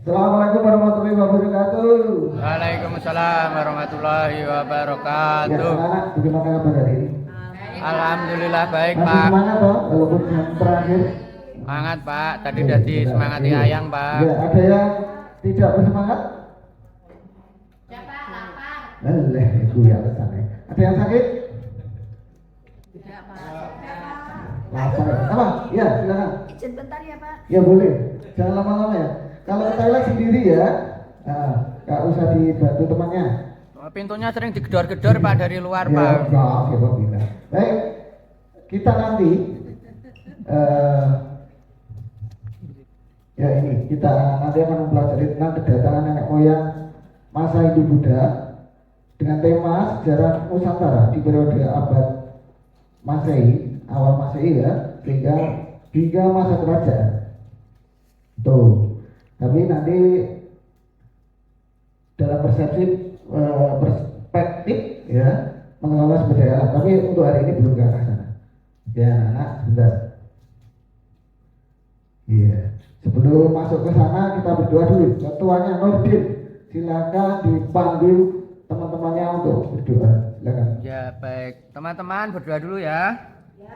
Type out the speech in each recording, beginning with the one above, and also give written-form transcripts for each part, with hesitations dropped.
Assalamualaikum warahmatullahi wabarakatuh. Waalaikumsalam warahmatullahi Ya, wabarakatuh. anak-anak, bagaimana kabar hari ini? Alhamdulillah baik Masih Pak. semangat toh, walaupun jam terakhir. Semangat Pak. Tadi udah disemangati Iya. ayang Pak. Ya, ada yang tidak bersemangat? Alah, itu ya pesannya. Ada yang sakit? Lapar. Apa? Ya, silakan. Izin bentar ya Pak. Ya boleh. Jangan lama-lama ya. Kalau toilet sendiri ya, nggak usah dibantu temannya. Pintunya sering digedor-gedor Pak dari luar Ya, Pak. enggak, siapa bilang. Baik, kita nanti ya ini kita nanti akan mempelajari tentang kedatangan nenek moyang masa Hindu Buddha dengan tema sejarah Nusantara di periode abad Masehi, awal Masehi ya, hingga masa kerajaan. Tuh, tapi nanti dalam perspektif ya mengelola sumber daya alam. Tapi untuk hari ini belum ke arah sana. Ya, anak, sebentar. Iya. Sebelum masuk ke sana kita berdoa dulu. Ketuanya Nurdin, silakan dipanggil teman-temannya untuk berdoa. Silakan. Ya baik. Teman-teman berdoa dulu ya.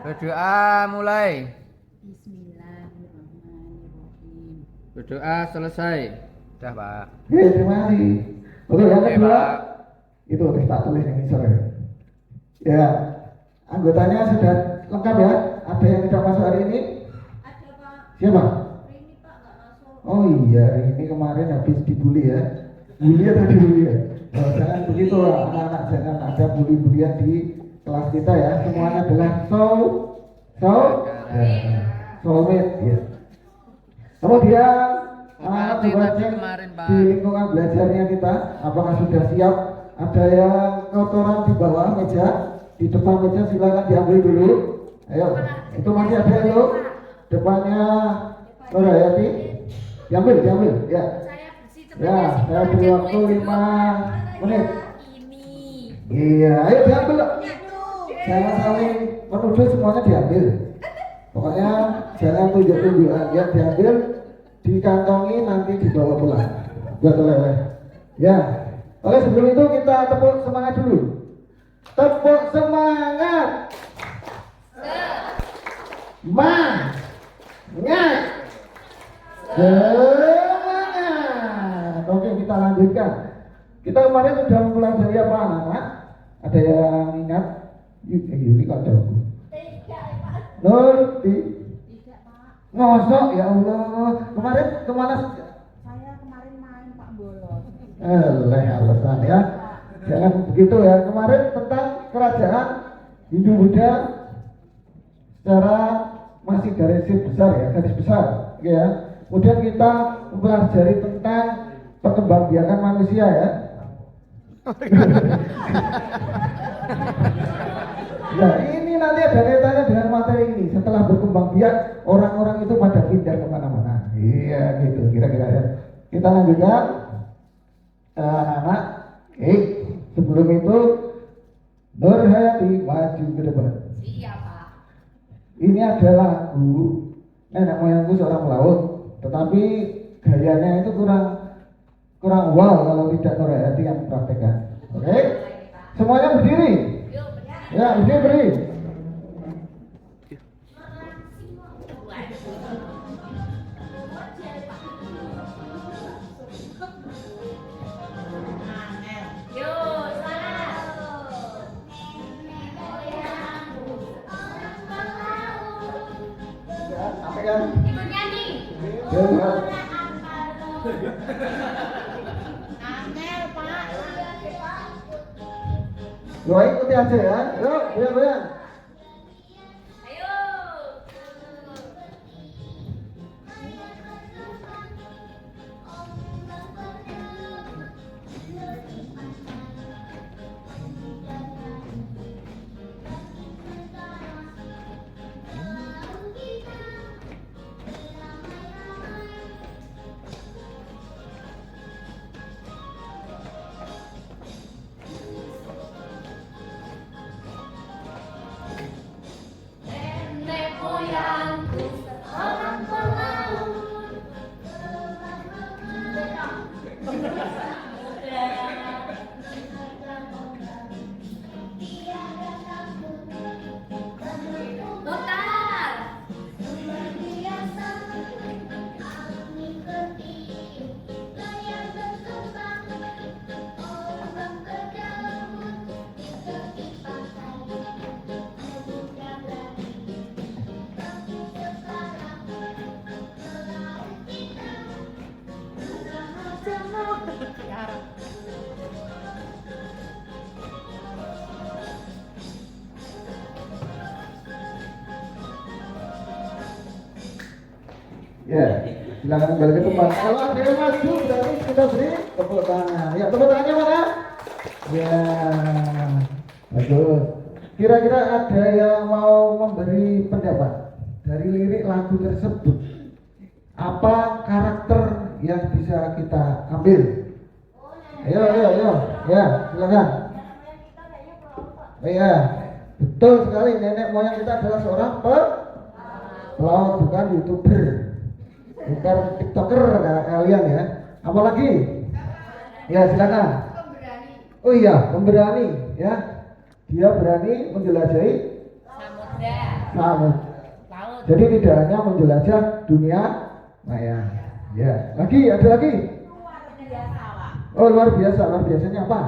Berdoa mulai. Bismillahirrahmanirrahim. Berdoa selesai. Udah Pak. Oke, terima kasih. Oke, yang Oke, kedua Pak. itu harus tak tulis yang ini ya. Ya, anggotanya sudah lengkap ya. Ada yang tidak masuk hari ini? Ada Pak. Siapa? Ini Pak nggak masuk. Oh iya, ini kemarin habis dibully ya. Bully atau dibully ya? Oh, jangan begitu lah, anak-anak, jangan ada bully-bulian di kelas kita ya. Semuanya adalah soulmate ya. Kemudian anak-anak Seperti juga tadi cek kemarin, Pak. di lingkungan belajarnya kita, apakah sudah siap? Ada yang kotoran di bawah meja, di depan meja silakan diambil dulu. Ayo, itu masih ada itu. Depannya Nur Hayati, diambil ya. Saya bersih cepat. Ya, saya beri waktu 5 menit. Ini. Iya, ayo diambil. Itu. Jangan saling menuduh, semuanya diambil. Pokoknya jangan tunjuk-tunjukkan, ya diambil, dikantongi, nanti dibawa pulang. Buat oleh-oleh. Ya. Oke, sebelum itu kita tepuk semangat dulu. Tepuk semangat. Semangat. Semangat. Oke, kita lanjutkan. Kita kemarin sudah mempelajari apa anak-anak? Ada yang ingat? Yuli kok jauh. Nurti. Tidak Pak. Ngosok ya Allah. Kemarin kemana? Saya kemarin main Pak bolos. Alasan ya. Jangan begitu ya. Kemarin tentang kerajaan Hindu Buddha secara masih garis besar ya, garis besar ya. Kemudian kita mempelajari tentang perkembangbiakan manusia ya. Nah, ini nanti ada kaitannya dengan materi ini. Setelah berkembang biak, orang-orang itu pada pindah kemana-mana. Iya gitu, kira-kira ya. Kita lanjutkan, anak-anak. Sebelum itu Nur Hayati maju ke depan. Iya Pak. Ini adalah lagu nenek moyangku seorang pelaut, tetapi gayanya itu kurang wow kalau tidak Nur Hayati yang mempraktekkan. Oke? Semuanya berdiri. Yuk berdiri. Ya, berdiri. Yuk salam. Ya, sampaikan. Ikut nyanyi. Ya, Angel Pak. doa ikuti aja ya. Yuk, goyang-goyang. Ayo. Ya, silakan kembali ke tempat. Kalau ada yang maju, berarti kita beri tepuk tangan. Ya, tepuk tangannya mana? Ya, bagus. Kira-kira ada yang mau memberi pendapat dari lirik lagu tersebut? Apa karakter yang bisa kita ambil? Ayo. Ya, silakan. Oh iya, betul sekali. Nenek moyang kita adalah seorang pelaut, bukan YouTuber, bukan TikToker kayak kalian ya. Apalagi? Ya, silakan. Oh iya, pemberani ya. Dia berani menjelajahi samudra. Laut. Jadi tidak hanya menjelajah dunia maya. Ya, ada lagi. Luar biasa, Pak. Oh, luar biasanya apa?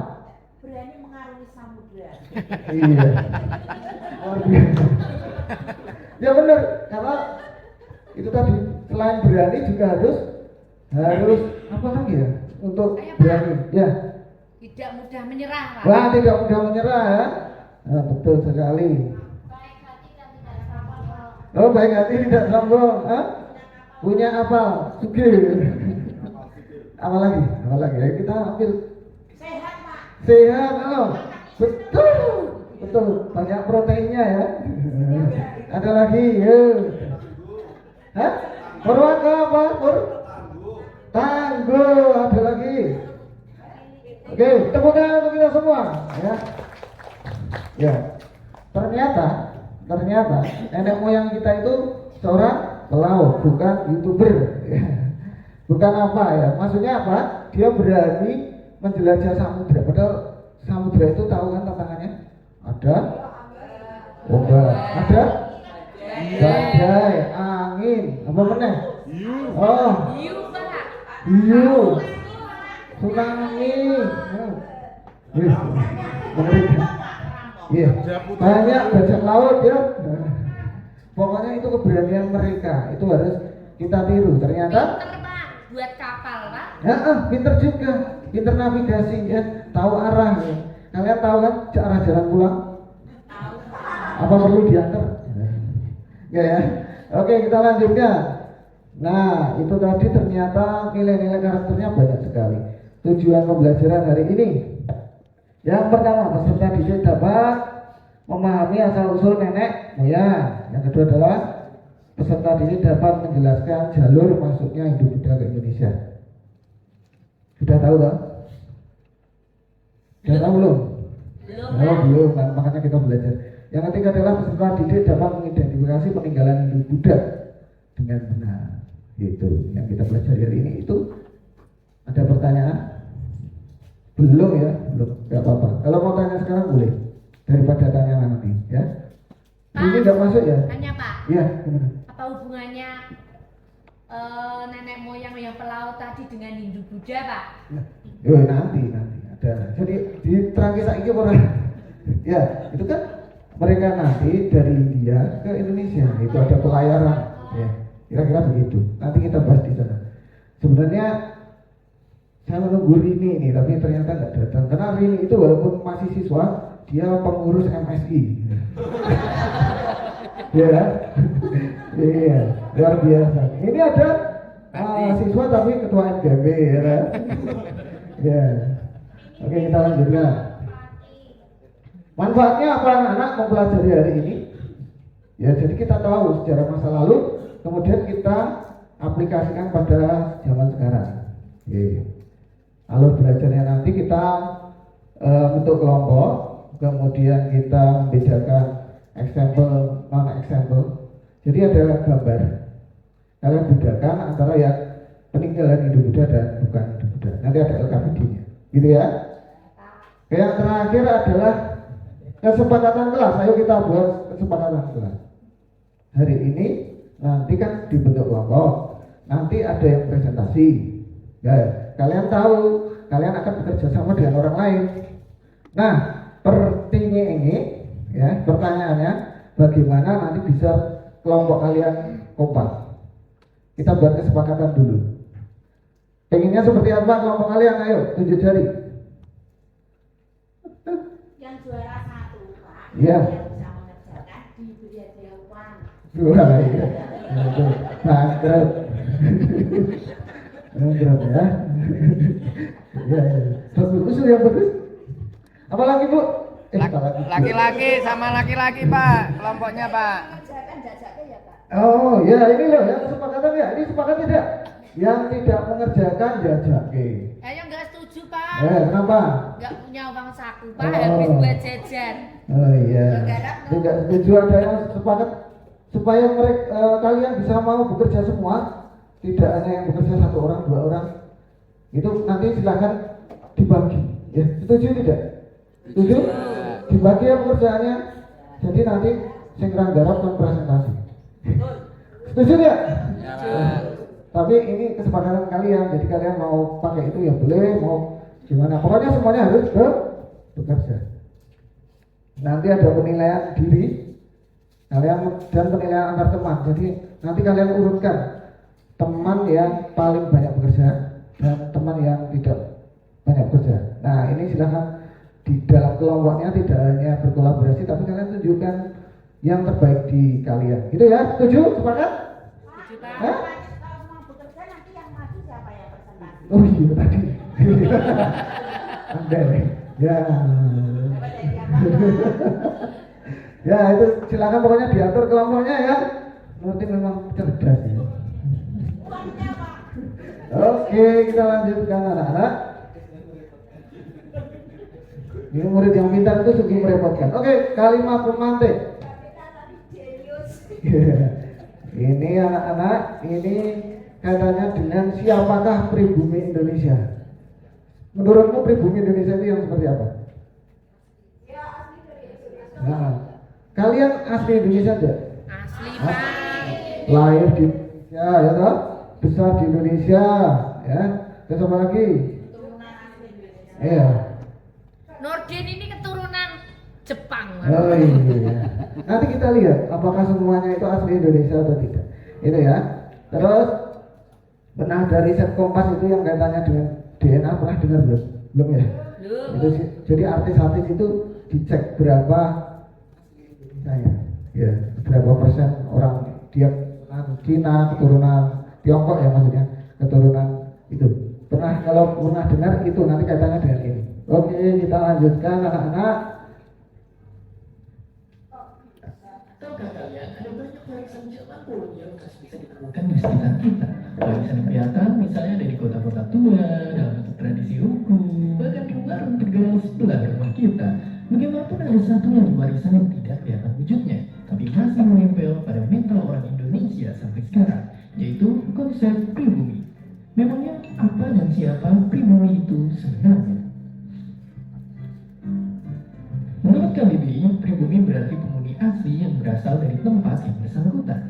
Berani mengarungi samudra. Iya. Luar biasa. Ya benar, karena itu tadi selain berani juga harus apa lagi ya untuk berani? Ya. Tidak mudah menyerah, Pak. Wah, tidak mudah menyerah ya. Nah, betul sekali. Baik hati dan tidak sombong. Oh, baik hati tidak sombong. Hah? Punya apa? Sugih. Apa lagi? Ayo kita ambil Sehat, Pak. sehat. Oh, betul. Banyak proteinnya ya. Ada lagi, yuk. Hah? Purwaka apa? Tangguh. Ada lagi. Oke, tepuk tangan untuk kita semua. Ya. Ternyata nenek moyang kita itu seorang pelaut, bukan YouTuber. Bukan apa ya? Maksudnya apa? Dia berani menjelajah samudra. Padahal samudra itu tahu kan tantangannya? Ada ombak, ada badai, angin, apa meneh? Oh, Hiu, Pak. hiu, tsunami. Mengerikan. Iya, banyak bajak laut ya. Pokoknya itu keberanian mereka, itu harus kita tiru. Ternyata Pinter, Pak. Buat kapal, Pak. pinter juga, pinter navigasi ya, tahu arah ya. Kalian tahu kan arah jalan pulang? Apa perlu diantar? Ya. Oke, kita lanjutkan. Nah, itu tadi ternyata nilai-nilai karakternya banyak sekali. Tujuan pembelajaran hari ini, yang pertama, peserta didik dapat memahami asal-usul nenek moyang. Yang kedua adalah peserta didik dapat menjelaskan jalur masuknya Hindu-Buddha ke Indonesia. Sudah tahu tak? Sudah tahu belum? Belum. Nah, makanya kita belajar. Yang ketiga adalah peserta didik dapat mengidentifikasi peninggalan Hindu-Buddha dengan benar. Itu yang kita pelajari hari ini. Itu ada pertanyaan? Belum ya? Belum. Gak apa-apa. Kalau mau tanya sekarang boleh. Daripada tanya nanti ya. Ini nggak masuk ya? Tanya, Pak. Iya, gimana? Apa hubungannya nenek moyang yang pelaut tadi dengan Hindu Buddha, Pak? Nanti ada. Jadi di terakhir saiki orang ya, itu kan mereka nanti dari India ke Indonesia, itu ada pelayaran ya. Kira-kira begitu. Nanti kita bahas di sana. Sebenarnya saya menunggu Rini ini, tapi ternyata nggak datang. Karena Rini itu walaupun masih siswa, dia pengurus MSI. Ya, iya, luar biasa. Ini ada siswa tapi ketua MGB ya. Ya, oke kita lanjutkan. Manfaatnya apa anak-anak mempelajari hari ini? Ya, jadi kita tahu sejarah masa lalu, kemudian kita aplikasikan pada zaman sekarang. Oke. Alur belajarnya nanti kita bentuk kelompok, kemudian kita membedakan example, non example. Jadi ada gambar. Kalian bedakan antara yang peninggalan Hindu-Buddha dan bukan Hindu-Buddha. Nanti ada LKPD-nya, gitu ya. Yang terakhir adalah kesepakatan kelas. Ayo kita buat kesepakatan kelas. Hari ini nanti kan dibentuk kelompok. Nanti ada yang presentasi. Ya, kalian tahu, kalian akan bekerja sama dengan orang lain. Nah, ini ya, pertanyaannya bagaimana nanti bisa kelompok kalian kompak. Kita buat kesepakatan dulu. Pengennya Baginya seperti apa kelompok kalian? Ayo, tunjuk jari. Yang juara 1 Pak, Iya. yang bisa mengerjakan diberi hadiah uang. Wah, iya. Bangkrut. Bangkrut ya. Ya, ya. Bagus, usul yang bagus. Apa lagi, Bu? Apa lagi? Laki-laki sama laki-laki Pak, kelompoknya Pak. Mengerjakan jajaknya ya Pak. Oh, ya ini loh yang kesepakatan ya. Ini sepakat tidak? Yang tidak mengerjakan jajake. Ayo nggak setuju Pak. Kenapa? Nggak punya uang saku Pak, Oh. habis buat jajan. Oh iya. Negara no. Tidak setuju, ada yang sepakat supaya mereka kalian bisa mau bekerja semua, tidak hanya yang bekerja 1 orang 2 orang. Itu nanti silakan dibagi. Ya, setuju tidak? Setuju? Dibagi ya pekerjaannya. Jadi nanti sing garap kan presentasi. Setuju tidak? Ya Pak. Tapi ini kesepakatan kalian. Jadi kalian mau pakai itu ya boleh, mau gimana? Pokoknya semuanya harus bekerja. Nanti ada penilaian diri kalian dan penilaian antar teman. Jadi nanti kalian urutkan teman yang paling banyak bekerja dan teman yang tidak banyak bekerja. Nah ini silahkan di dalam kelompoknya tidak hanya berkolaborasi, tapi kalian tunjukkan yang terbaik di kalian. Gitu ya? Setuju? Sepakat? Setuju Pak. Hah? Kalau semua bekerja nanti yang maju siapa yang presentasi? Oh iya tadi. Anda ya. Dapat dari apa? Ya itu silakan pokoknya diatur kelompoknya ya. Nanti memang cerdas ya. Uangnya Pak. Oke, kita lanjutkan anak-anak. Ini murid yang pintar itu sungguh merepotkan. Oke, kalimat pemantik. Ini anak-anak, ini kaitannya dengan siapakah pribumi Indonesia. Menurutmu pribumi Indonesia itu yang seperti apa? Nah, kalian asli Indonesia aja? Asli Pak. Lahir di Indonesia, ya toh? Besar di Indonesia, ya. Terus apa lagi? Turunan asli Indonesia. Iya. Nordin ini keturunan Jepang. Oh iya. Nanti kita lihat apakah semuanya itu asli Indonesia atau tidak. Itu ya. Terus pernah dari riset Kompas itu yang kaitannya dengan DNA pernah dengar belum? Belum ya? Belum. Itu jadi artis-artis itu dicek berapa saya ya berapa persen orang dia keturunan Cina, keturunan Tiongkok ya maksudnya, keturunan itu. Kalau pernah dengar itu nanti kaitannya dengan ini. Oke, kita lanjutkan anak-anak. Tahukah kalian ada banyak warisan zaman kuno yang masih bisa ditemukan di sekitar kita. Warisan kelihatan misalnya ada di kota-kota tua, dalam bentuk tradisi hukum, bahkan di warung tegal sebelah rumah kita. Bagaimanapun ada satu lagi warisan yang tidak kelihatan wujudnya, tapi masih menempel pada mental orang Indonesia sampai sekarang, yaitu konsep pribumi. Memangnya apa dan siapa pribumi itu sebenarnya? Menurut KBBI, pribumi berarti penghuni asli yang berasal dari tempat yang bersangkutan.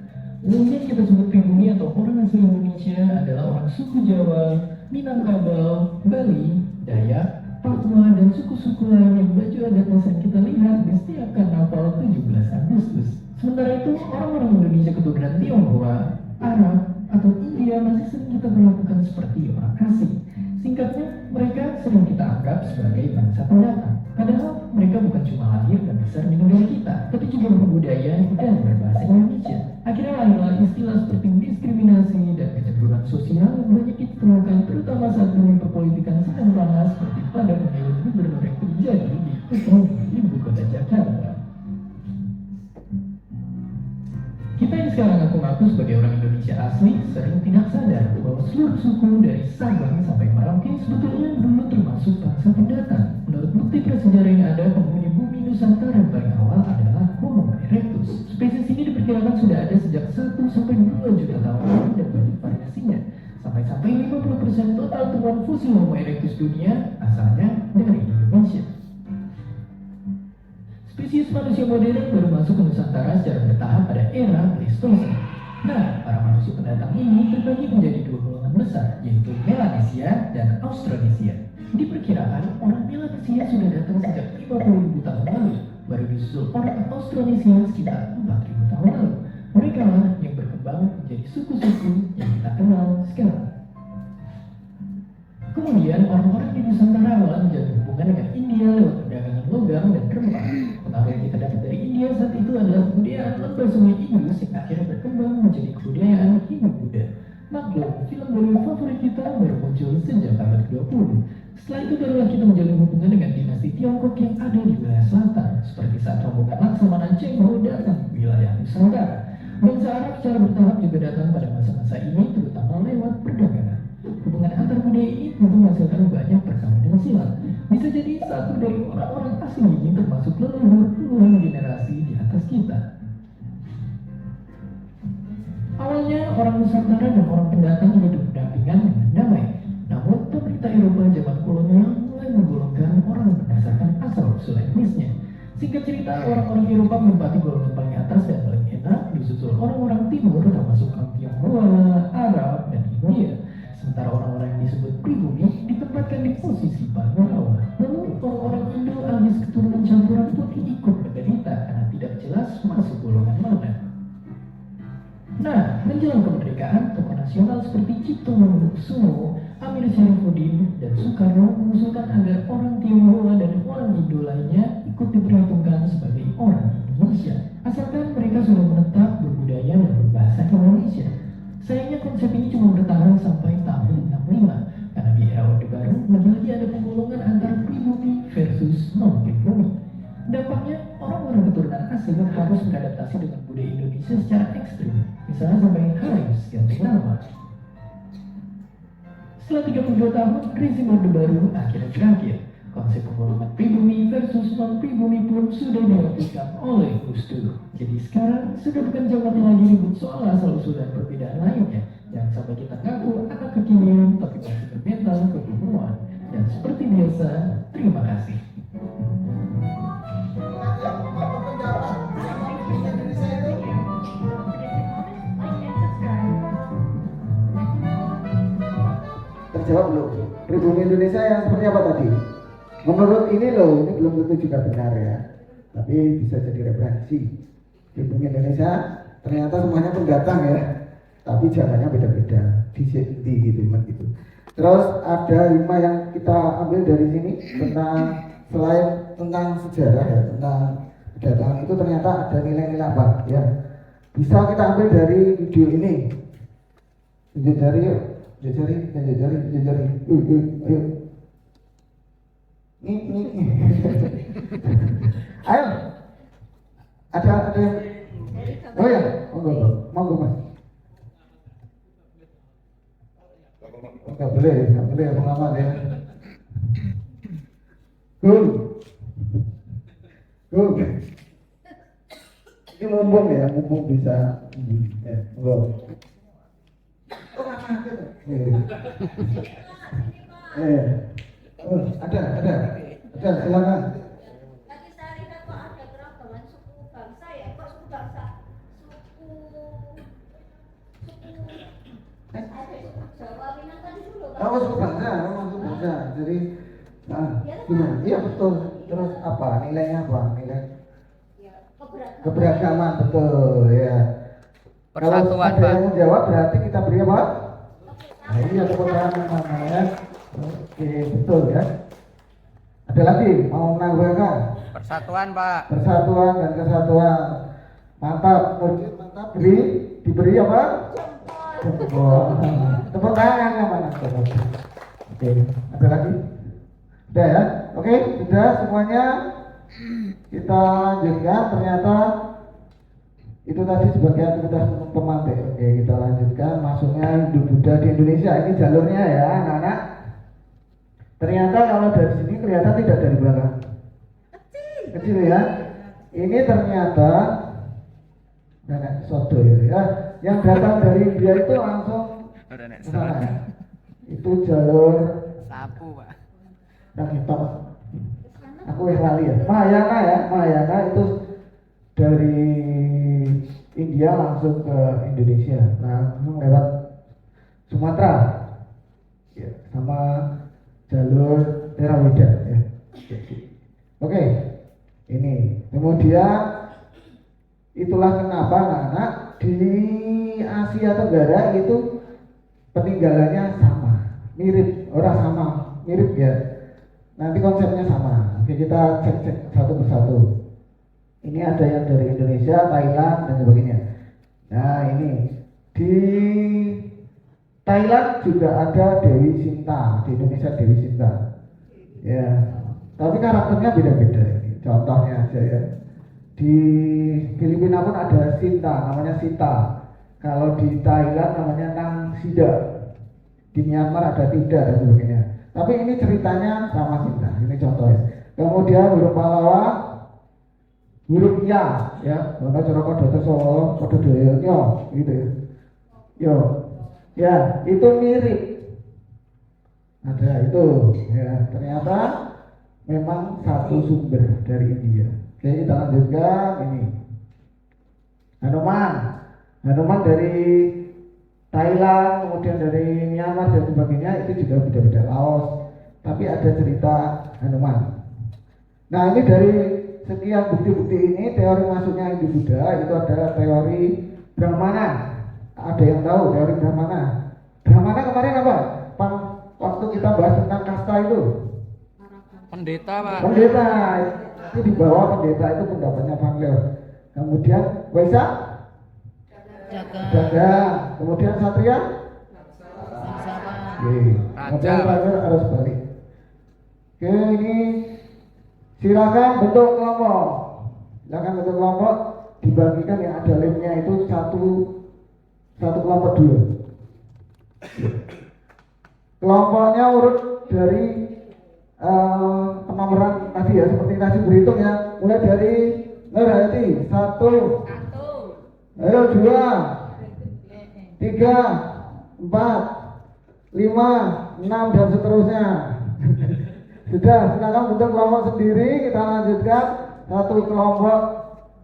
Umumnya kita sebut pribumi atau orang asli Indonesia adalah orang suku Jawa, Minangkabau, Bali, Dayak, Papua, dan suku-suku lain yang baju adatnya sering kita lihat di setiap karnaval 17 Agustus. Sementara itu, orang-orang Indonesia keturunan Tionghoa, Arab, atau India masih sering kita perlakukan seperti orang asing. Singkatnya, mereka sering kita anggap sebagai bangsa pendatang. Padahal mereka bukan cuma lahir dan besar di negara kita, tapi juga berbudaya dan berbahasa Indonesia. Akhirnya lahirlah istilah seperti diskriminasi dan kecemburuan sosial yang banyak kita temukan terutama saat dunia perpolitikan sedang panas seperti pada pemilu gubernur yang terjadi di ibu kota Jakarta. Kita yang sekarang ngaku-ngaku sebagai orang Indonesia asli sering tidak sadar bahwa seluruh suku dari Sabang sampai Merauke sebetulnya dulu termasuk bangsa pendatang. Menurut bukti prasejarah yang ada, penghuni bumi Nusantara yang paling awal adalah Homo erectus. Spesies ini diperkirakan sudah ada sejak 1 sampai 2 juta tahun lalu dan banyak variasinya. Sampai-sampai 50% total temuan fosil Homo erectus dunia asalnya dari Indonesia. Spesies manusia modern baru masuk ke Nusantara secara bertahap pada era Pleistosen. Nah, para manusia pendatang ini terbagi menjadi 2 golongan besar, yaitu Melanesia dan Austronesia. Diperkirakan orang Melanesia sudah datang sejak 50.000 tahun lalu, baru disusul orang Austronesia sekitar 4.000 tahun lalu. Mereka lah yang berkembang menjadi suku-suku yang kita kenal sekarang. Kemudian orang-orang di Nusantara malah menjalin hubungan dengan India lewat perdagangan logam dan rempah. Pengaruh yang kita dapat dari India saat itu adalah kebudayaan lembah sungai Indus yang akhirnya berkembang menjadi kebudayaan Hindu-Buddha. Maklum, film Bollywood favorit kita baru muncul sejak abad ke-20. Setelah itu barulah kita menjalin hubungan dengan dinasti Tiongkok yang ada di wilayah selatan, seperti saat rombongan Laksamana Cheng Ho datang ke wilayah Nusantara. Bangsa Arab secara bertahap juga datang pada masa-masa ini, terutama lewat perdagangan. Hubungan antar budaya ini tentu menghasilkan banyak persamaan silat. Bisa jadi satu dari orang-orang asing ini termasuk leluhur puluhan generasi di atas kita. Awalnya orang Nusantara dan orang pendatang hidup berdampingan dengan damai. Namun pemerintah Eropa zaman kolonial mulai menggolongkan orang berdasarkan asal-usul etnisnya. Singkat cerita, orang-orang Eropa menempati golongan paling atas dan paling enak, disusul orang-orang timur termasuk kaum Tionghoa, Arab, dan India. Sementara orang-orang yang disebut pribumi ditempatkan di posisi paling bawah. Lalu orang-orang Indo alias keturunan campuran pun ikut menderita karena tidak jelas masuk golongan mana. Nah, menjelang kemerdekaan, tokoh nasional seperti Cipto Mangunkusumo, Amir Syarifuddin, dan Soekarno mengusulkan agar orang Tionghoa dan orang Indo lainnya ikut diperhitungkan sebagai orang Indonesia, asalkan mereka sudah menetap, berbudaya, dan berbahasa Indonesia. Sayangnya konsep ini cuma bertahan sampai tahun 65, karena di era Orde Baru lagi-lagi ada penggolongan antara pribumi versus non-pribumi. Dampaknya, orang-orang keturunan asing harus beradaptasi dengan budaya Indonesia secara ekstrim, misalnya sampai harus ganti nama. Setelah 32 tahun, rezim Orde Baru akhirnya berakhir. Konsep penggolongan pribumi versus non-pribumi pun sudah dihapuskan oleh Gus Dur. Jadi sekarang sudah bukan zamannya lagi ribut soal asal-usul dan perbedaan lainnya. Jangan sampai kita ngaku anak kekinian tapi masih bermental kekumuan. Dan seperti biasa, terima kasih. Terjawab belum? Pribumi Indonesia yang seperti apa tadi? Menurut ini loh, ini belum tentu juga benar ya, tapi bisa jadi referensi. Pribumi Indonesia ternyata semuanya pendatang ya, tapi jalannya beda-beda, di gitu. Terus ada 5 yang kita ambil dari sini tentang, selain tentang sejarah ya, tentang kedatangan itu ternyata ada nilai-nilai apa ya. Bisa kita ambil dari video ini. Tunjuk jari yuk. Tunjuk jari. Ayo. Nih. Ayo. Ada. Oh ya, monggo Mas. Enggak boleh pengamat ya. Gul. Ini mumpung bisa. Monggo. Ada, silakan. Tapi saya lihat kok ada keragaman suku bangsa ya, kok suku bangsa, ada suku Jawa, Minang tadi dulu kan? Oh, suku bangsa. Jadi, gimana? Iya betul. Terus apa? Nilainya apa? Nilai Ya, keberagaman. keberagaman, betul ya. Persatuan, Kalau ada Pak. yang menjawab berarti kita beri apa? Nah, ini ada keberagaman namanya. Oke, betul ya. Ada lagi mau menambahkan? Persatuan, Pak. Persatuan dan kesatuan. Mantap, Nurjit, mantap. Diberi apa? Jempol. Tepuk tangan yang mana? Oke, ada lagi? Sudah ya? Oke, sudah semuanya. Kita lanjutkan. Ternyata itu tadi sebagai aktivitas pemantik. Oke, kita lanjutkan. Masuknya Hindu-Buddha di Indonesia. Ini jalurnya ya, anak-anak. Ternyata kalau dari sini kelihatan tidak dari belakang. Kecil ya. Ini ternyata nenek sodo ya. Yang datang dari India itu langsung ke sana ya. Itu jalur Sapu, Pak. Rakitop. Aku yang lali ya. Mahayana itu dari India langsung ke Indonesia. Langsung lewat Sumatera. Ya, sama jalur Theravada ya. Oke. Ini. Kemudian itulah kenapa anak-anak di Asia Tenggara itu peninggalannya sama. mirip, orang sama, mirip ya. Nanti konsepnya sama. Oke, kita cek satu persatu. Ini ada yang dari Indonesia, Thailand dan sebagainya. Nah ini di Thailand juga ada Dewi Sinta, di Indonesia Dewi Sinta. Ya, tapi karakternya beda-beda. Contohnya aja ya. Di Filipina pun ada Sinta, namanya Sinta. Kalau di Thailand namanya Nang Sida. Di Myanmar ada Tida dan sebagainya. Tapi ini ceritanya sama Sinta. Ini contohnya. Kemudian huruf Pallawa, huruf Ya, ya. Mana cara kode Solo, kode Doyo, gitu ya. Yo, ya itu mirip. Ada itu, ya. Ternyata memang satu sumber dari India. Oke, kita lanjutkan ini. Hanuman dari Thailand, kemudian dari Myanmar dan sebagainya itu juga beda-beda Laos. Tapi ada cerita Hanuman. Nah ini dari sekian bukti-bukti ini teori masuknya Hindu Buddha itu adalah teori Brahmana. Ada yang tahu teori Brahmana? Brahmana kemarin apa? Waktu kita bahas tentang kasta itu. Pendeta, Pak. Pendeta itu di bawah pendeta itu pendapatnya Van Leeuw. Kemudian Waisa, Jaga. Kemudian Satria, Oke. Kemudian Raja harus balik. Oke, ini silakan bentuk kelompok. Silakan bentuk kelompok dibagikan yang ada lemnya itu satu kelompok dulu. Kelompoknya urut dari penomoran tadi ya, seperti tadi berhitung ya, mulai dari Nurhayati 1, ayo 2, 3, 4, 5, 6 dan seterusnya. Sudah, silakan bentuk kelompok sendiri. Kita lanjutkan satu kelompok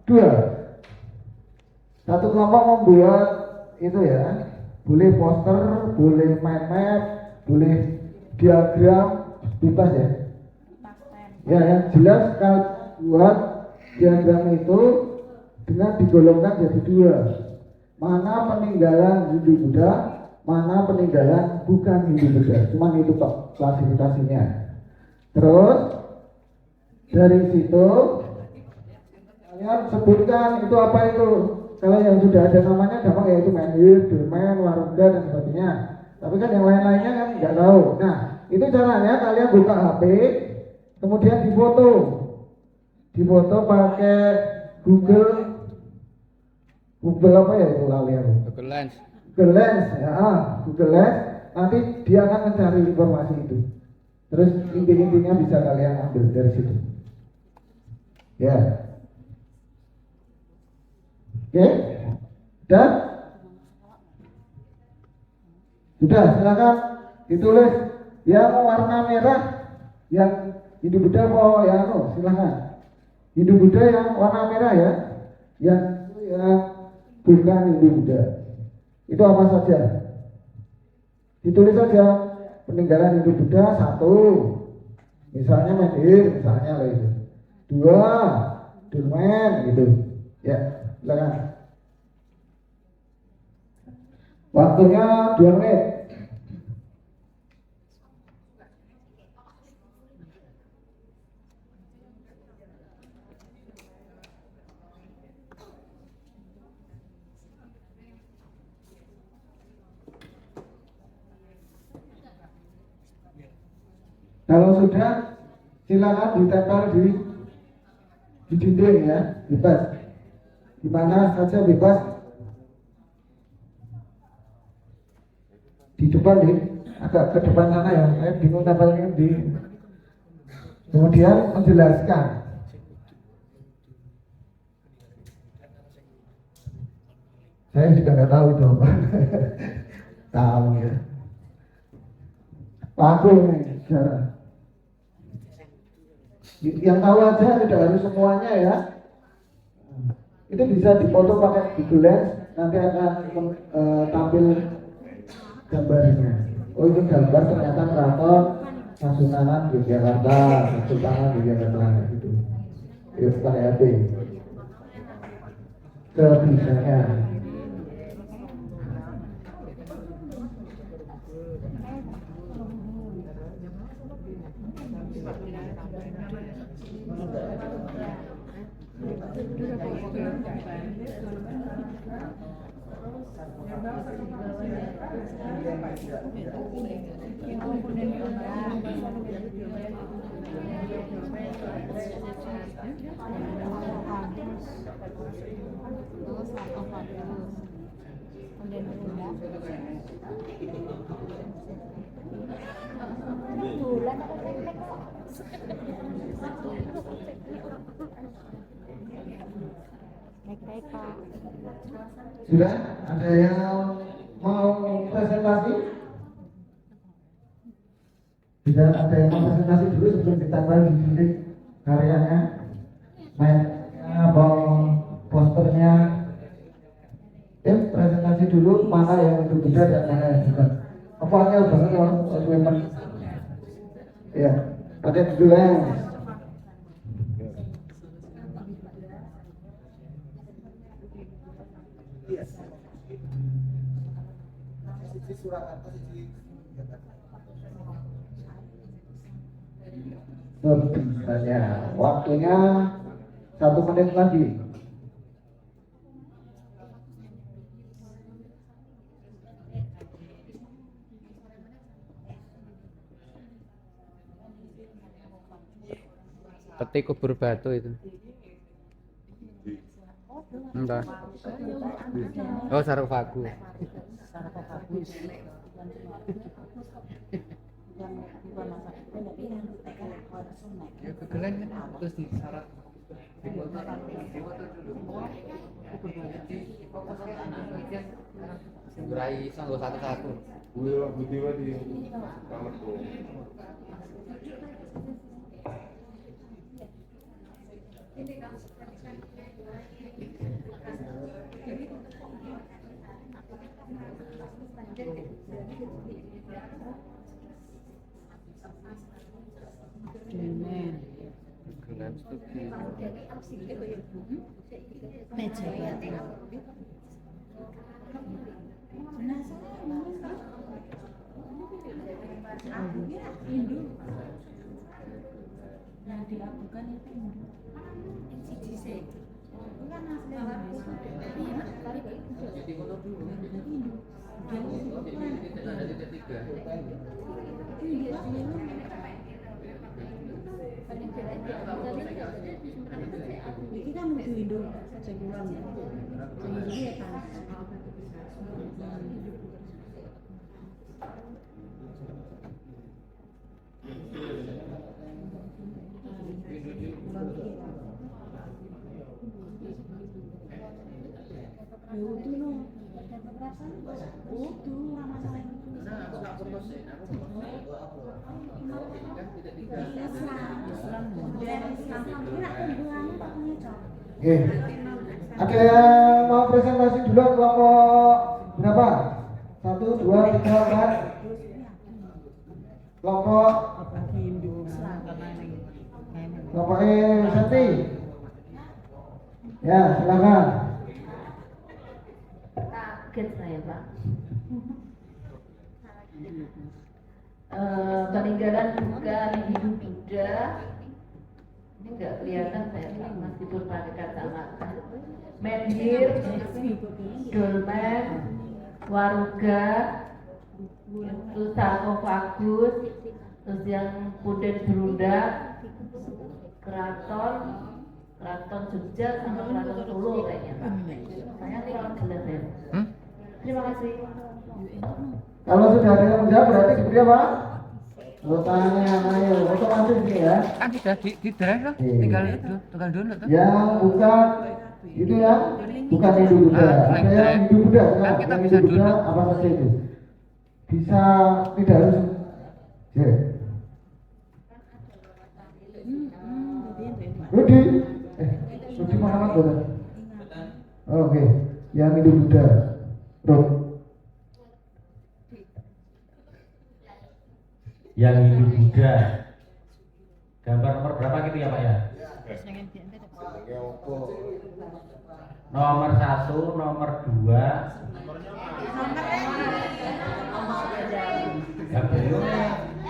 2. Satu kelompok membuat itu ya, boleh poster, boleh mind map, boleh diagram, bebas ya. Ya, yang jelas kalau buat diagram itu dengan digolongkan jadi 2. Mana peninggalan Hindu Buddha, mana peninggalan bukan Hindu Buddha. Cuma itu kok klasifikasinya. Terus dari situ kalian sebutkan itu apa itu. Kalau yang sudah ada namanya gampang ya, itu menhir, domain, warungga dan sebagainya. Tapi kan yang lain-lainnya kan nggak tahu. Nah itu caranya kalian buka HP, kemudian difoto pakai Google apa ya itu lali aku. Google Lens. Google Lens ya, Google Lens. Nanti dia akan mencari informasi itu. Terus inti-intinya bisa kalian ambil dari situ. Ya. Oke. Dan sudah, silakan ditulis yang warna merah yang Hindu Buddha silakan. Hindu Buddha yang warna merah ya. Yang bukan Hindu Buddha. Itu apa saja? Ditulis saja peninggalan Hindu Buddha 1. Misalnya menhir, misalnya lah itu. 2, domain gitu. Ya, silakan. Waktunya 2 menit. Kalau sudah, silakan ditempel di dinding ya, bebas. Di mana saja bebas. Di depan nih, agak ke depan sana ya. Saya bingung tempelnya di. Kemudian menjelaskan. Saya juga nggak tahu itu apa. Tahu ya. Paku nih, cara. Yang tahu aja, tidak harus semuanya ya. Itu bisa dipoto pakai Google Lens, nanti akan tampil gambarnya. Oh itu gambar ternyata keraton Kasunanan Yogyakarta, Kesultanan Yogyakarta gitu. Itu pakai HP. Sebisanya. Bulan apa tek-tek kok? Tek-tek Pak. Sudah ada yang mau presentasi? Tidak ada yang mau presentasi dulu sebelum kita lanjut karyanya, mainnya, posternya. Presentasi dulu mana yang untuk bisa dan mana yang bukan. Apa angel banget orang Sleman? Ya, ada dulu yang Sebisanya waktunya 1 menit lagi. Peti kubur batu itu. Entah. Oh, sarkofagus. Ya kegelan kan terus disyarat. Gurai sanggo satu-satu. Gue butiwa di kamarku. Gelan studi. Meja batu. Yang dilakukan itu Jadi foto dulu. Jadi ada titik 3. Iki kan untuk hidup sebulan ya. Jadi ya kan. Udah no. Udah masalah itu. Oke. Ada yang mau presentasi dulu kelompok berapa? 1, 2, 3, 4. Kelompok Santi. Ya, silakan. kaget saya Pak. Peninggalan Hindu Buddha ini nggak kelihatan saya Pak, meskipun pakai kacamata. Menhir, dolmen, waruga, itu sarkofagus, terus yang punden berundak, keraton Jogja sama keraton Solo kayaknya Pak. Saya tinggal jelas ya. Terima kasih. Kalau sudah ada yang menjawab berarti diberi apa? Tanya, ayo, otomatis nih ya. Kan sudah di drive lah, Iya. tinggal download tuh. Yang bukan itu ya, bukan Hindu Buddha. Ada yang Hindu Buddha, Kan kita yang bisa Hindu Buddha download. apa saja itu. Bisa tidak harus. Ya. Rudi, Rudi Muhammad boleh. Oke, yang Hindu Buddha. Rod. Yang Hindu Buddha. Gambar nomor berapa gitu ya Pak ya? Nomor 1, nomor 2.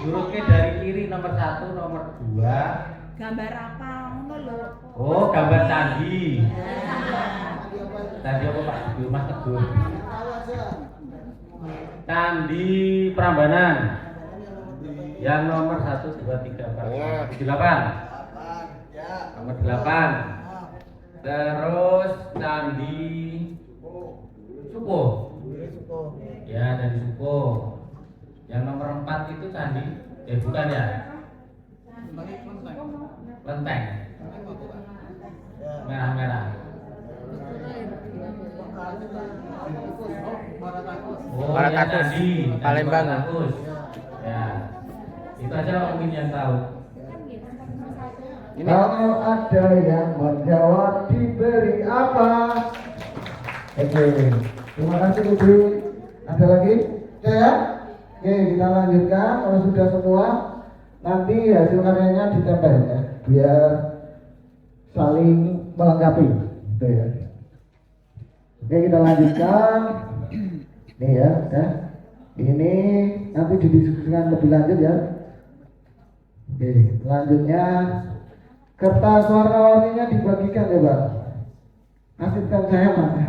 Urutnya dari kiri nomor 1, nomor 2. Gambar apa ngono lho. Oh, gambar candi. Tadi apa Pak? Di Mas Teguh. Candi Prambanan. Yang nomor 1, 2, 3, 4, 5, 8. Nomor 8. Terus Candi Suko. Ya, Candi Suko. Yang nomor 4 itu candi, bukan ya? Lenteng. Merah-merah. Oh, ya, Baratakus, candi Palembang. Baratakus. Ya, itu aja mungkin yang tahu. Kalau ada yang menjawab diberi apa? Oke, terima kasih Ibu. Ada lagi? Oke ya? Oke, kita lanjutkan. Kalau sudah semua, nanti hasil karyanya ditempel ya, biar saling melengkapi. Gitu ya. Oke, kita lanjutkan. Nih ya, udah. Ini nanti didiskusikan lebih lanjut ya. Oke, selanjutnya kertas warna-warninya dibagikan ya Pak. Asisten saya mana?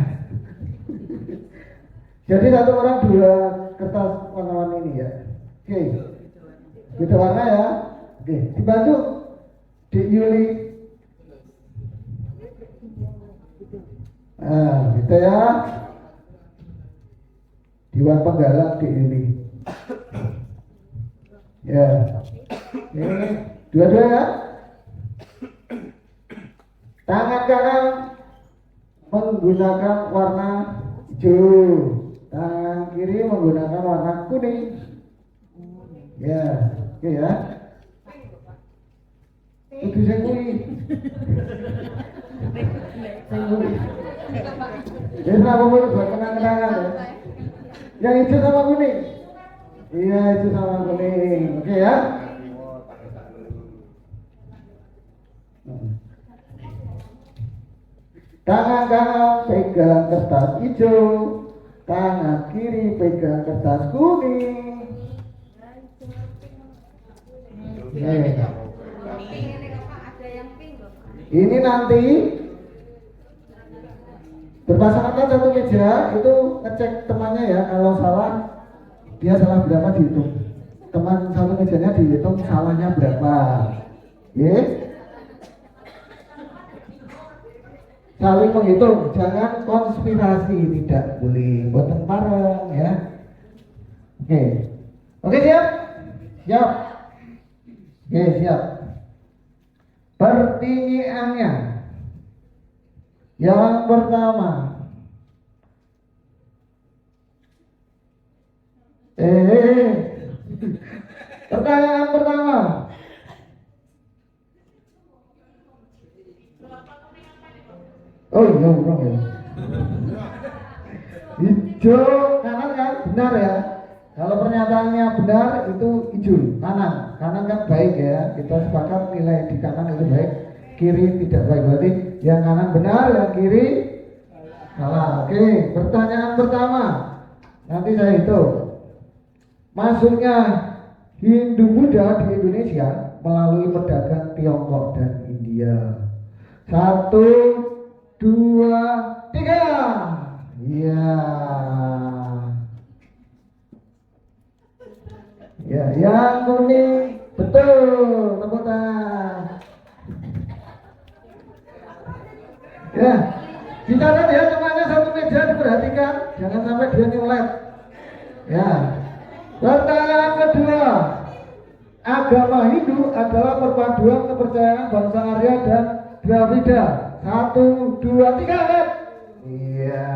Jadi satu orang 2 kertas warna-warni ini ya. Oke, beda warna ya. Oke, dibantu Dik Yuli. Nah, gitu ya. Dewan Penggalang Dik Yuli. Ya, ini dua-dua ya. Tangan kanan menggunakan warna hijau, tangan kiri menggunakan warna kuning. Ya, oke ya. Itu saya kuning. Jadi apa boleh buat kenang-kenangan ya? Yang hijau sama kuning. Iya, hijau sama kuning. Oke ya. Tangan kanan pegang kertas hijau, tangan kiri pegang kertas kuning. Ini nanti berpasangan satu meja itu ngecek temannya ya, kalau salah dia salah berapa dihitung. Teman satu mejanya dihitung salahnya berapa. Yes. Saling menghitung, jangan konspirasi, tidak boleh boten bareng ya. Oke. Oke, siap? Siap. Oke, siap. Pertanyaannya yang pertama. Pertanyaan pertama. Oh iya, benar ya. Hijau kanan kan benar ya. Kalau pernyataannya benar itu hijau kanan. Kanan kan baik ya. Kita sepakat nilai di kanan itu baik. Kiri tidak baik, berarti yang kanan benar, yang kiri salah. Oke, pertanyaan pertama. Nanti saya hitung. Masuknya Hindu Buddha di Indonesia melalui pedagang Tiongkok dan India. 1, 2, 3. Iya. Ya, yang kuning betul. Tepuk tangan. Ya, dicatat ya semuanya satu meja, diperhatikan, jangan sampai dia nyulet. Ya. Pertanyaan kedua. Agama Hindu adalah perpaduan kepercayaan bangsa Arya dan Dravida. 1, 2, 3, lihat. Iya.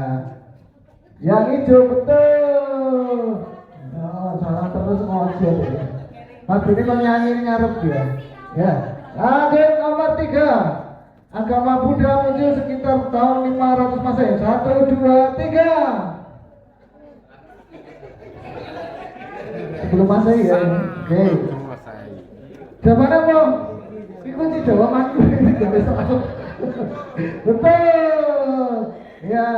Yang hijau betul. Oh, salah terus ngojek. Mas ini menyanyi ngarep dia. Ya. Lanjut nomor 3. Agama Buddha muncul sekitar tahun 500 Masehi. 1, 2, 3. Sebelum Masehi ya. Oke. Jawabannya apa? Ikuti jawabanku. Betul. Ya.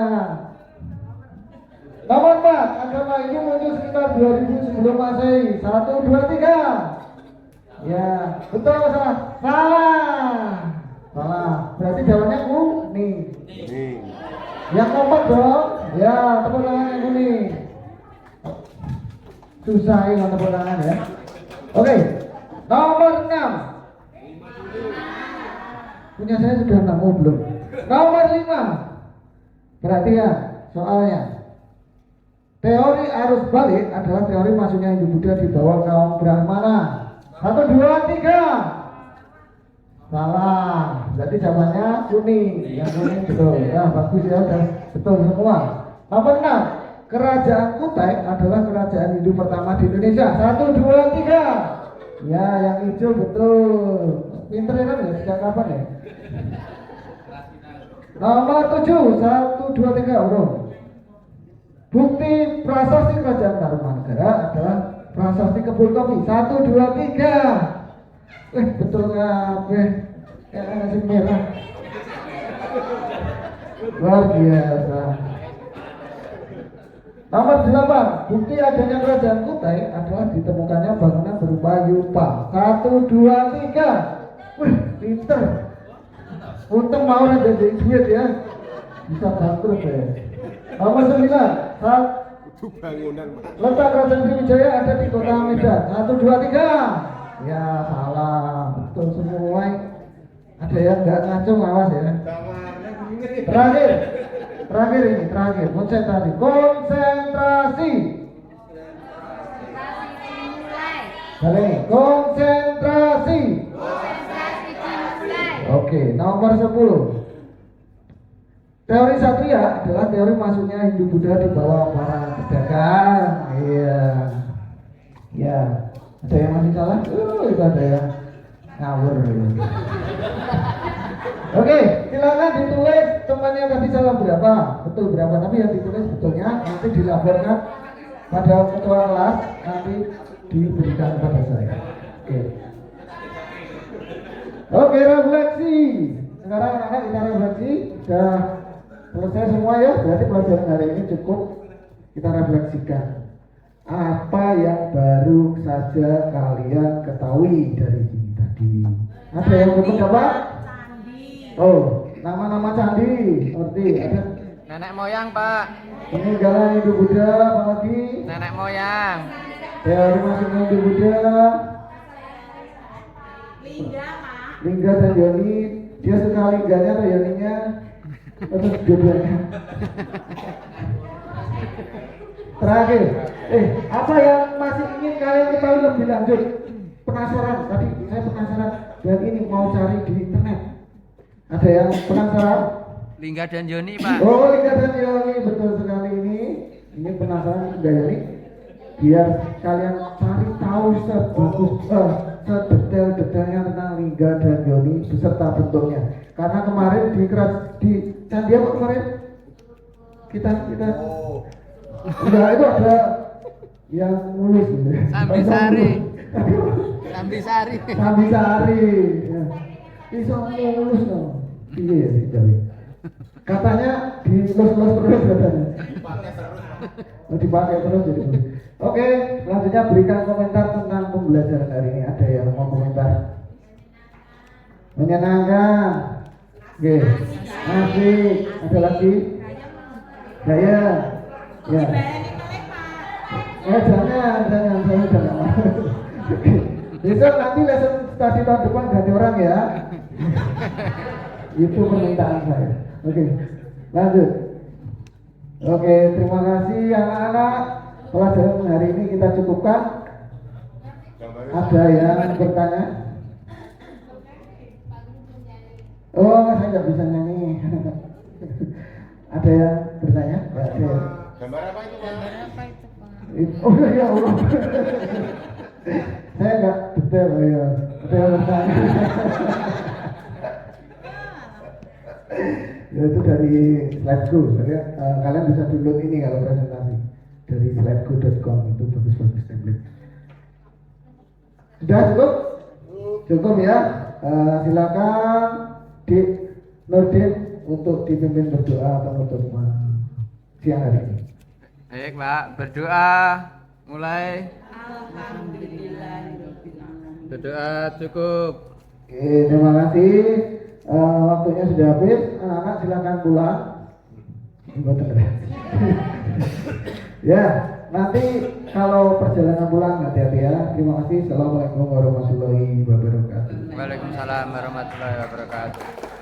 Nomor 4. Agama ini muncul sekitar 2000 sebelum Masehi. 1, 2, 3. Ya. Betul salah? Salah. Salah. Berarti jawabannya kuning. Yang kompak dong. Ya, tepuk tangan yang kuning. Susah ini tepuk tangan ya. Oke, nomor 6. Punya saya sudah 6 belum? Nomor 5. Perhatian soalnya. Teori arus balik adalah teori masuknya Hindu Buddha di bawah kaum Brahmana. 1, 2, 3. Salah. Jadi jawabannya kuning. Yang kuning betul. Ya bagus ya, udah betul semua. Nomor 6. Kerajaan Kutai adalah kerajaan Hindu pertama di Indonesia. 1, 2, 3. Ya, yang hijau betul. Pinter ya kan ya, sejak kapan ya? Nomor 7. 1, 2, 3. Urung. Bukti prasasti kerajaan Tarumanegara adalah prasasti kebun kopi. 1, 2, 3. Betul kabeh. Nasi merah. Luar biasa. Nomor 8. Bukti adanya kerajaan Kutai adalah ditemukannya bangunan berupa yupa. 1, 2, 3. Pinter. Untung mau jadi duit ya. Bisa bangkrut ya. Nomor 9. Letak kerajaan Sriwijaya ada di kota Medan. 1, 2, 3. Ya salah, betul semua. Ada yang nggak ngaco, awas ya. Terakhir ini, konsentrasi. Kali ini, konsentrasi. Oke, nomor 10. Teori Satria adalah teori masuknya Hindu Buddha di bawah para pedagang. Iya. Ya. Ada yang masih salah? Itu ada yang ngawur. Oke, silakan ditulis temannya tadi salah berapa, betul berapa, tapi yang ditulis betulnya nanti dilaporkan pada ketua kelas, nanti diberikan pada saya. Oke, refleksi. Sekarang anak-anak kita refleksi. Sudah selesai semua ya, berarti pelajaran hari ini cukup kita refleksikan. Apa yang baru saja kalian ketahui dari sini tadi? Ada yang belum dapat? Oh, nama-nama candi. Seperti ada Nenek moyang, Pak. peninggalan Hindu Buddha, apa lagi? Nenek moyang. Teori masuknya Hindu Buddha. Lingga dan Yoni. Dia suka lingganya atau Yoninya? Atau dua-duanya? Terakhir, apa yang masih ingin kalian ketahui lebih lanjut? Penasaran? Tadi saya penasaran dan ini mau cari di internet. Ada yang penasaran? Lingga dan Joni, Pak. Oh, Lingga dan Yoni, betul sekali ini. Ini penasaran Lingga Yoni. Biar kalian cari tahu sedetail-detailnya tentang Lingga dan Yoni beserta bentuknya. Karena kemarin di candi apa kemarin? Kita ya itu ada yang mulus gitu. Sambisari. Ya. Bisa mulus dong. Iya ya sih jadi. Katanya dilus-lus terus katanya. Dipakai terus jadi. Oke, selanjutnya berikan komentar tentang pembelajaran hari ini. Ada yang mau komentar? Menyenangkan. Oke. Asik. Ada lagi? Saya. Ya. Jangan saya udah nggak mau. Besok nanti lesson tadi tahun depan ganti orang ya. Itu permintaan saya. Oke, lanjut. Oke, terima kasih anak-anak. Pelajaran hari ini kita cukupkan. Ada yang bertanya? Oh, saya nggak bisa nyanyi. Ada yang bertanya? Ada. Gambar apa itu, Pak? Oh ya Allah. Saya nggak detail ya. Ada yang bertanya. Ya itu dari Slideku. Kalian bisa download ini kalau presentasi dari slideku.com, itu bagus-bagus template. Sudah cukup? Cukup ya. Silakan di Nurdin untuk dipimpin berdoa penutup siang hari ini. Baik, Pak, berdoa mulai. Berdoa cukup. Oke, terima kasih. Waktunya sudah habis. Anak-anak silakan pulang. Mboten. Ya, nanti kalau perjalanan pulang hati-hati ya. Terima kasih. Assalamualaikum warahmatullahi wabarakatuh. Waalaikumsalam warahmatullahi wabarakatuh.